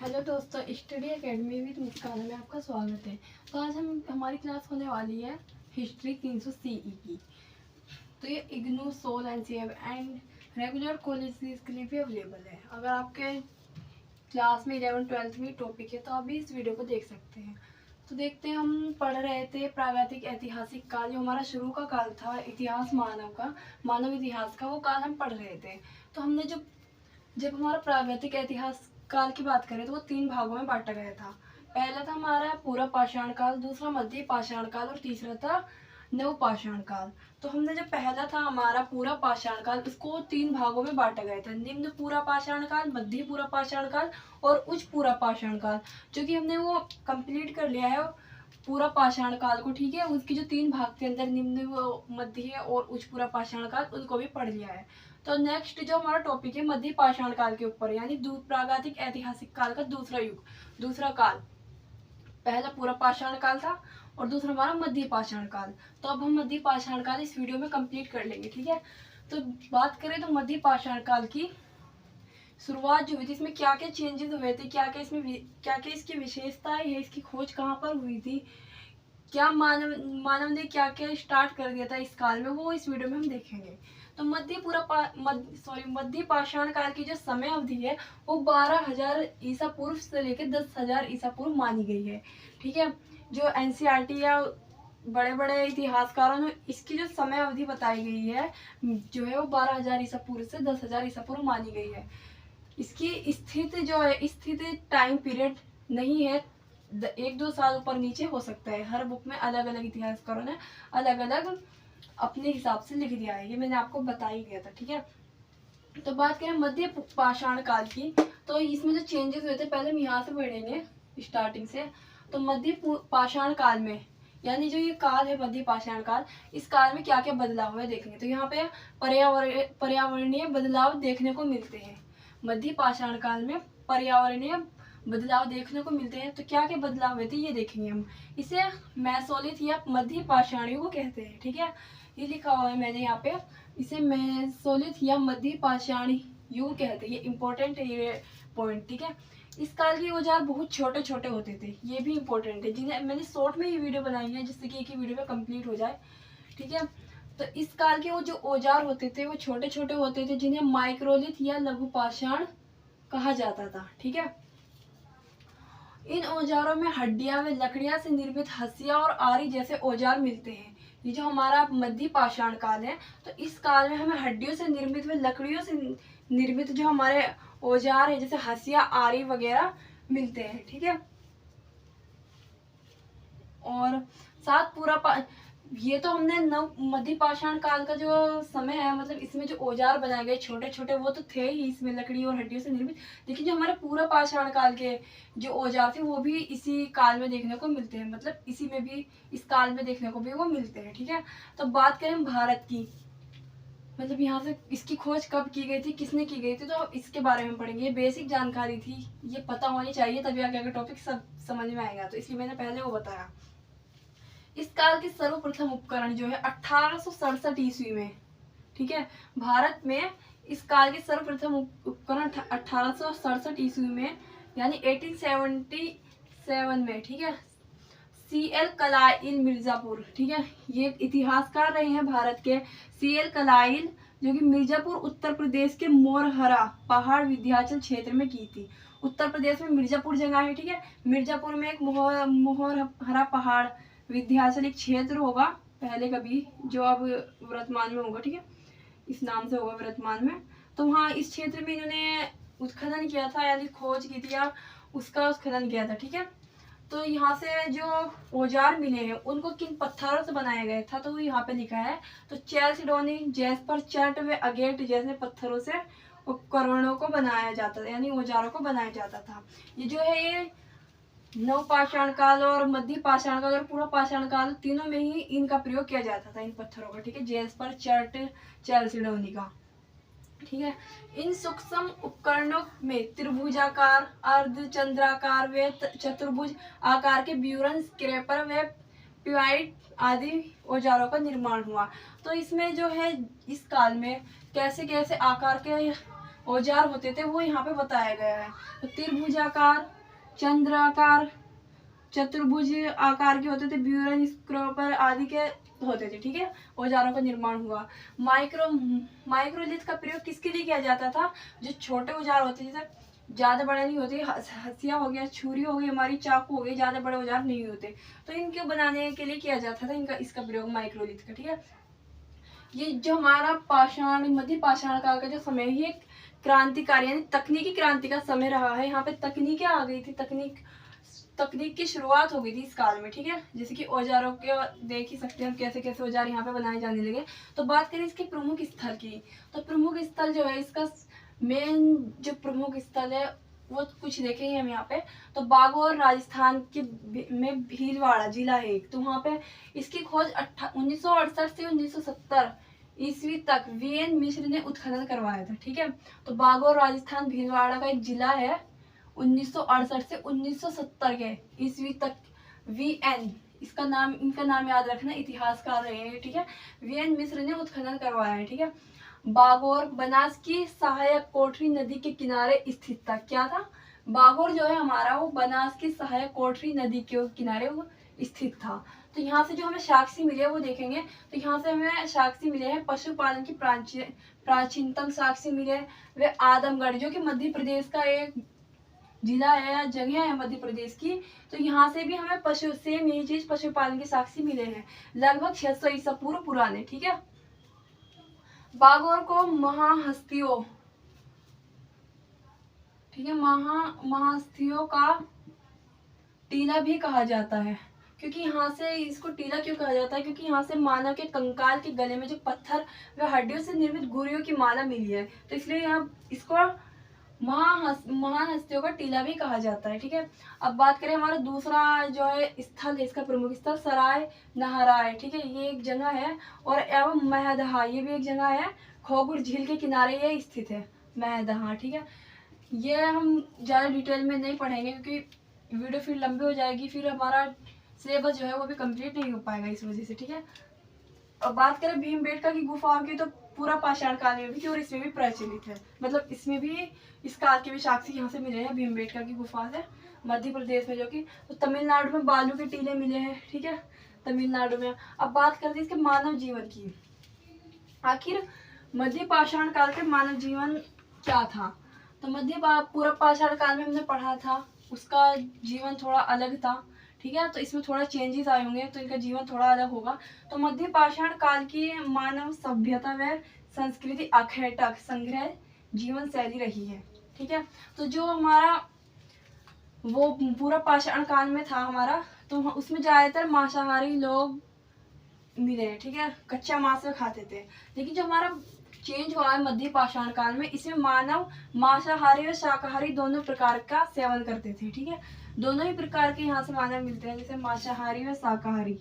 Hello दोस्तों, study academy with मुस्कान में आपका स्वागत है। तो आज हमारी क्लास होने वाली है हिस्ट्री 300 सीई की। तो ये IGNOU, SOL, NCF and regular colleges के लिए भी अवेलेबल है। अगर आपके क्लास में 11-12 में टॉपिक है तो आप भी इस वीडियो को देख सकते हैं। तो देखते हैं, हम पढ़ रहे थे प्रागैतिक ऐतिहासिक काल, जो हमारा शुरू का काल था इतिहास मानव इतिहास का, वो काल हम पढ़ रहे थे। तो हमने जब हमारा प्रागैतिक ऐतिहास काल की बात करें तो वो 3 भागों में बांटा गया था। पहला था हमारा पूरा पाषाण काल, दूसरा मध्य पाषाण काल और तीसरा था नव पाषाण काल। तो हमने जो पहला था हमारा पूरा पाषाण काल, उसको 3 भागों में बांटा गया था। निम्न पूरा पाषाण काल, मध्य पूरा पाषाण काल और उच्च पूरा पाषाण काल, जो कि हमने वो कंप्लीट कर लिया है पूरा पाषाण काल को। ठीक है, उसके जो 3 भाग के अंदर निम्न, मध्य और उच्च पूरा पाषाण काल, उनको भी पढ़ लिया है। तो नेक्स्ट जो हमारा टॉपिक है मध्य पाषाण काल के ऊपर, यानी प्रागैतिक ऐतिहासिक काल का दूसरा युग, दूसरा काल। पहला पूरा पाषाण काल था और दूसरा हमारा मध्य पाषाण काल। तो अब हम मध्य पाषाण काल इस वीडियो में कंप्लीट कर लेंगे। ठीक है, तो बात करें तो मध्य पाषाण काल की शुरुआत जो हुई थी, इसमें क्या क्या चेंजेस हुए थे, क्या क्या इसकी विशेषताएं है, इसकी खोज कहाँ पर हुई थी, क्या मानव ने क्या क्या स्टार्ट कर दिया था इस काल में, वो इस वीडियो में हम देखेंगे। तो मध्य पाषाण काल की जो समय अवधि है वो 12,000 ईसा पूर्व से लेकर 10,000 ईसा पूर्व मानी गई है। ठीक है, जो एनसीईआरटी या बड़े बड़े इतिहासकारों ने इसकी जो समय अवधि बताई गई है जो है वो 12,000 ईसा पूर्व से 10,000 ईसा पूर्व मानी गई है। इसकी स्थिति जो है, स्थिति टाइम पीरियड नहीं है, 1-2 साल ऊपर नीचे हो सकता है। हर बुक में अलग अलग इतिहासकारों ने अलग अलग अपने हिसाब से लिख दिया है, ये मैंने आपको बता ही दिया था। ठीक है, तो बात करें मध्य पाषाण काल की, तो इसमें जो चेंजेस हुए थे पहले हम यहाँ से पढ़ेंगे स्टार्टिंग से। तो मध्य पाषाण काल में, यानी जो ये काल है मध्य पाषाण काल, इस काल में क्या क्या बदलाव हुए देखेंगे। तो यहाँ पे पर्यावरणीय बदलाव देखने को मिलते हैं। मध्य पाषाण काल में पर्यावरणीय बदलाव देखने को मिलते हैं। तो क्या क्या बदलाव हुए थे ये देखेंगे हम। इसे मेसोलिथ या मध्य पाषाण युग कहते हैं। ठीक है, ये लिखा हुआ है मैंने यहाँ पे, इसे मेसोलिथ या मध्य पाषाण युग कहते हैं। ये इंपॉर्टेंट है ये पॉइंट। ठीक है, इस काल के औजार बहुत छोटे छोटे होते थे, ये भी इंपॉर्टेंट है, जिन्हें मैंने शॉर्ट में ये वीडियो बनाई है जिससे कि एक ही वीडियो में कंप्लीट हो जाए। ठीक है, तो इस काल के वो जो औजार होते थे वो छोटे छोटे होते थे, जिन्हें माइक्रोलिथ या लघु पाषाण कहा जाता था। ठीक है, इन औजारों में हड्डियां व लकड़ियां से निर्मित हंसिया और आरी जैसे औजार मिलते हैं। ये जो हमारा मध्य पाषाण काल है, तो इस काल में हमें हड्डियों से निर्मित व लकड़ियों से निर्मित जो हमारे औजार है जैसे हंसिया, आरी वगैरह मिलते हैं। ठीक है, और साथ ये तो हमने नव मध्य पाषाण काल का जो समय है, मतलब इसमें जो औजार बनाए गए छोटे छोटे वो तो थे ही इसमें लकड़ी और हड्डियों से निर्मित, लेकिन जो हमारे पूरा पाषाण काल के जो औजार थे वो भी इसी काल में देखने को मिलते हैं, मतलब इसी में भी, इस काल में देखने को भी वो मिलते हैं। ठीक है, तो बात करें भारत की, मतलब यहाँ से इसकी खोज कब की गई थी, किसने की गई थी, तो इसके बारे में पढ़ेंगे। ये बेसिक जानकारी थी, ये पता होनी चाहिए, तभी आगे टॉपिक सब समझ में आएगा, तो इसलिए मैंने पहले वो बताया। इस काल के सर्वप्रथम उपकरण जो है 1867 ईस्वी में, ठीक है, भारत में इस काल के सर्वप्रथम उपकरण 1867 ईस्वी में, यानी 1877 में। ठीक है, CL कलाइल मिर्जापुर, ठीक है, ये इतिहासकार रहे हैं भारत के CL कलाइल, जो कि मिर्जापुर उत्तर प्रदेश के मोरहरा पहाड़ विंध्याचल क्षेत्र में की थी। उत्तर प्रदेश में मिर्जापुर जगह है। ठीक है, मिर्जापुर में एक मोहरा पहाड़ विंध्याचल एक क्षेत्र होगा पहले कभी, जो अब वर्तमान में होगा। ठीक है, इस नाम से होगा वर्तमान में। तो वहाँ इस क्षेत्र में इन्होंने उत्खनन किया था, यानी खोज की थी या उसका उत्खनन किया था। ठीक है, तो यहाँ से जो औजार मिले हैं उनको किन पत्थरों से बनाया गया था, तो यहाँ पे लिखा है। तो चैल्सिडोनी, जैस्पर, चट व अगेट जैसे पत्थरों से उपकरणों को बनाया जाता था, यानी औजारों को बनाया जाता था। ये जो है ये नव पाषाण काल और मध्य पाषाण काल और पूरा पाषाण काल, तीनों में ही इनका प्रयोग किया जाता था, इन पत्थरों का। ठीक है, जैस्पर, चट, चैल्सिडोनी का। ठीक है, इन सूक्ष्म उपकरणों में त्रिभुजाकार, अर्धचंद्राकार व चतुर्भुज आकार के ब्यूरन, स्क्रैपर व पिवाइट आदि औजारों का निर्माण हुआ। तो इसमें जो है इस काल में कैसे कैसे आकार के औजार होते थे वो यहाँ पे बताया गया है। तो त्रिभुजाकार, चंद्राकार, चतुर्भुज आकार के होते थे, ब्यूरन, स्क्रोपर आदि के होते थे। ठीक है, औजारों का निर्माण हुआ। माइक्रोलिथ का प्रयोग किसके लिए किया जाता था? जो छोटे औजार होते थे, ज्यादा बड़े नहीं होते, हसिया हो गया, छुरी हो गई, हमारी चाकू हो गई, ज्यादा बड़े औजार नहीं होते, तो इनके बनाने के लिए किया जाता था इनका इसका प्रयोग माइक्रोलिथ का। ठीक है, ये जो हमारा पाषाण, मध्य पाषाण काल का जो समय है, ये क्रांतिकारी यानी तकनीकी क्रांति का समय रहा है। यहाँ पे तकनीकें आ गई थी, तकनीक की शुरुआत हो गई थी इस काल में। ठीक है, जैसे कि औजारों के देख ही सकते हैं कैसे कैसे औजार यहाँ पे बनाए जाने लगे। तो बात करें इसके प्रमुख स्थल की, तो प्रमुख स्थल जो है इसका मेन जो प्रमुख स्थल है वो कुछ देखेंगे हम यहाँ पे। तो बागौर राजस्थान के में भीलवाड़ा जिला है एक, तो वहाँ पे इसकी खोज 1968 से 1970 ईस्वी तक वीएन मिश्र ने उत्खनन करवाया था। ठीक है, तो बागौर राजस्थान भीलवाड़ा का एक जिला है। 1968 से 1970 के ईस्वी तक वीएन, इनका नाम याद रखना, इतिहासकार रहे हैं। ठीक है, वीएन मिश्र ने उत्खनन करवाया है। ठीक है, बागौर बनास की सहायक कोठरी नदी के किनारे स्थित था। क्या था? बागौर जो है हमारा वो बनास की सहायक कोठरी नदी के किनारे वो स्थित था। तो यहाँ से जो हमें साक्ष्य मिले वो देखेंगे। तो यहाँ से हमें साक्ष्य मिले हैं पशुपालन की प्राचीनतम साक्ष्य मिले, वे आदमगढ़ जो कि मध्य प्रदेश का एक जिला है या जगह है मध्य प्रदेश की। तो यहाँ से भी हमें सेम यही चीज पशुपालन के साक्ष्य मिले हैं, लगभग 600 ईसा पूर्व पुराने। ठीक है, बागौर को महाहस्तियों, ठीक है, महाहस्तियों का टीला भी कहा जाता है। क्योंकि यहाँ से इसको टीला क्यों कहा जाता है? क्योंकि यहाँ से मानव के कंकाल के गले में जो पत्थर व हड्डियों से निर्मित गुरियों की माला मिली है, तो इसलिए यहाँ इसको महान हस्तियों का टीला भी कहा जाता है। ठीक है, अब बात करें हमारा दूसरा जो है स्थल है, इसका प्रमुख स्थल सराय नहराय। ठीक है, ये एक जगह है, और एवं महदहा, ये भी एक जगह है, खोगुर झील के किनारे ये स्थित है महदहा। ठीक है, ये हम ज़्यादा डिटेल में नहीं पढ़ेंगे क्योंकि वीडियो फिर लंबी हो जाएगी, फिर हमारा सिलेबस जो है वो भी कंप्लीट नहीं हो पाएगा इस वजह से। ठीक है, अब बात करें भीमबेटका की गुफाओं की, तो पूरा पाषाण काल में भी थी और इसमें भी प्रचलित है, मतलब इसमें भी इस काल के भी साक्ष्य यहाँ से मिले हैं भीमबेटका की गुफा से, मध्य प्रदेश में जो कि। तो तमिलनाडु में बालू के टीले मिले हैं। ठीक है, तमिलनाडु में। अब बात करते हैं इसके मानव जीवन की, आखिर मध्य पाषाण काल के मानव जीवन क्या था? तो पूरा पाषाण काल में हमने पढ़ा था, उसका जीवन थोड़ा अलग था। ठीक है, तो इसमें थोड़ा चेंजेस आए होंगे, तो इनका जीवन थोड़ा अलग होगा। तो मध्य पाषाण काल की मानव सभ्यता व संस्कृति अखेटक संग्रह जीवन शैली रही है। ठीक है, तो जो हमारा वो पूरा पाषाण काल में था हमारा, तो उसमें ज्यादातर मांसाहारी लोग मिले हैं। ठीक है, कच्चा मांस खाते थे। लेकिन जो हमारा चेंज हुआ है मध्य पाषाण काल में, इसमें मानव मांसाहारी और शाकाहारी दोनों प्रकार का सेवन करते थे। ठीक है, दोनों ही प्रकार के यहाँ से मानव मिलते हैं, जैसे मांसाहारी और शाकाहारी।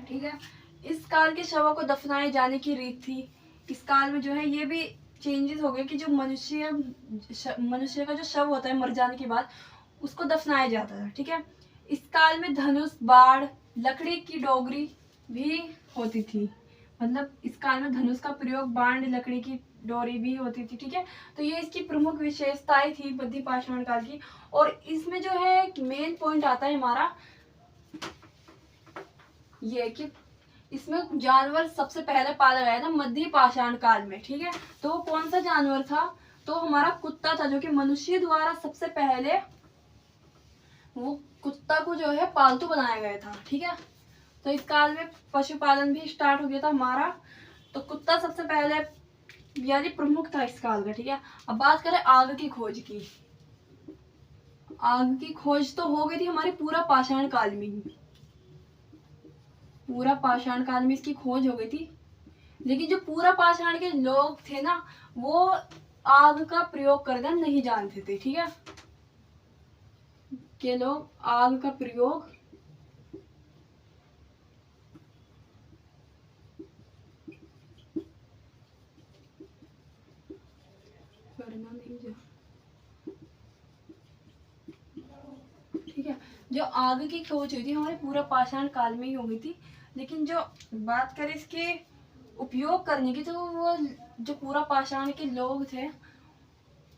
ठीक है, इस काल के शवों को दफनाए जाने की रीत थी। इस काल में जो है ये भी चेंजेस हो गए कि जो मनुष्य का जो शव होता है मर जाने के बाद उसको दफनाया जाता था। ठीक है, इस काल में धनुष, बाढ़, लकड़ी की डोगरी भी होती थी, मतलब इस काल में धनुष का प्रयोग, बाण, लकड़ी की डोरी भी होती थी। ठीक है, तो ये इसकी प्रमुख विशेषताएं थी मध्य पाषाण काल की। और इसमें जो है एक मेन पॉइंट आता है हमारा ये कि इसमें जानवर सबसे पहले पाला गया था मध्य पाषाण काल में। ठीक है, तो वो कौन सा जानवर था? तो हमारा कुत्ता था, जो कि मनुष्य द्वारा सबसे पहले वो कुत्ता को जो है पालतू बनाया गया था। ठीक है, तो इस काल में पशुपालन भी स्टार्ट हो गया था हमारा, तो कुत्ता सबसे पहले यानी प्रमुख था इस काल का। ठीक है, अब बात करें आग की खोज की। आग की खोज तो हो गई थी हमारी पूरा पाषाण काल में ही, पूरा पाषाण काल में इसकी खोज हो गई थी। लेकिन जो पूरा पाषाण के लोग थे ना, वो आग का प्रयोग करना नहीं जानते थे। ठीक है, के लोग आग का प्रयोग करना नहीं जानते। ठीक है, जो आग की खोज हुई थी हमारे पूरा पाषाण काल में ही हो गई थी। लेकिन जो बात करें इसके उपयोग करने की, तो वो जो पूरा पाषाण के लोग थे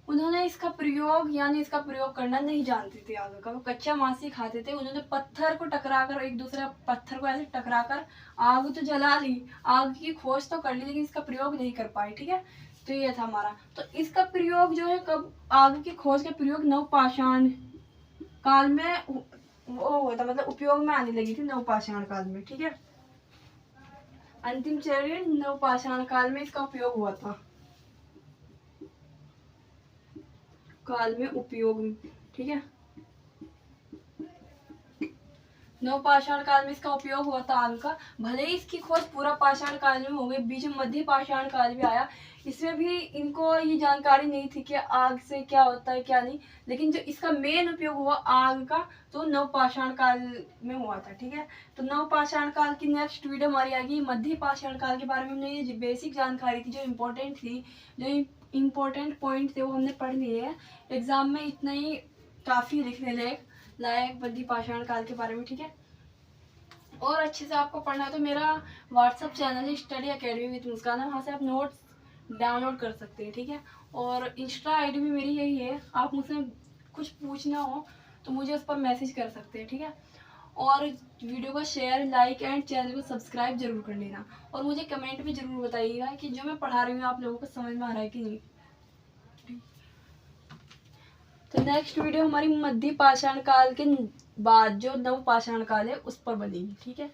उन्होंने इसका प्रयोग यानी इसका प्रयोग करना नहीं जानते थे आग का। वो कच्चा मांस ही खाते थे। उन्होंने पत्थर को टकराकर, एक दूसरे पत्थर को ऐसे टकराकर आग तो जला ली, आग की खोज तो कर ली, लेकिन इसका प्रयोग नहीं कर पाए। ठीक है, तो ये था हमारा। तो इसका प्रयोग जो है कब, आग की खोज का प्रयोग नवपाषाण काल में वो हुआ था, मतलब उपयोग में आने लगी थी नवपाषाण काल में। ठीक है, अंतिम चरण नवपाषाण काल में इसका उपयोग हुआ था, काल में उपयोग। ठीक है, नवपाषाण काल में इसका उपयोग हुआ था आग का। भले ही इसकी खोज पूरा पाषाण काल में हो गई, बीच में मध्य पाषाण काल भी आया, इसमें भी इनको ये जानकारी नहीं थी कि आग से क्या होता है क्या नहीं, लेकिन जो इसका मेन उपयोग हुआ आग का तो नवपाषाण काल में हुआ था। ठीक है, तो नवपाषाण काल की नेक्स्ट वीडियो हमारी आएगी मध्य पाषाण काल के बारे में। हमने ये बेसिक जानकारी थी जो इम्पोर्टेंट थी, जो इम्पोर्टेंट पॉइंट थे वो हमने पढ़ लिए हैं। एग्जाम में इतना ही काफ़ी लिखने लायक मध्य पाषाण काल के बारे में। ठीक है, और अच्छे से आपको पढ़ना है तो मेरा व्हाट्सअप चैनल है स्टडी अकेडमी विद मुस्कान, वहाँ से आप नोट्स डाउनलोड कर सकते हैं। ठीक है, और इंस्टा आईडी भी मेरी यही है, आप मुझसे कुछ पूछना हो तो मुझे उस पर मैसेज कर सकते हैं। ठीक है, और वीडियो को शेयर, लाइक एंड चैनल को सब्सक्राइब जरूर कर लेना, और मुझे कमेंट में ज़रूर बताइएगा कि जो मैं पढ़ा रही हूँ आप लोगों को समझ में आ रहा है कि नहीं। तो नेक्स्ट वीडियो हमारी मध्य पाषाण काल के बाद जो नव पाषाण काल है उस पर बनेगी। ठीक है।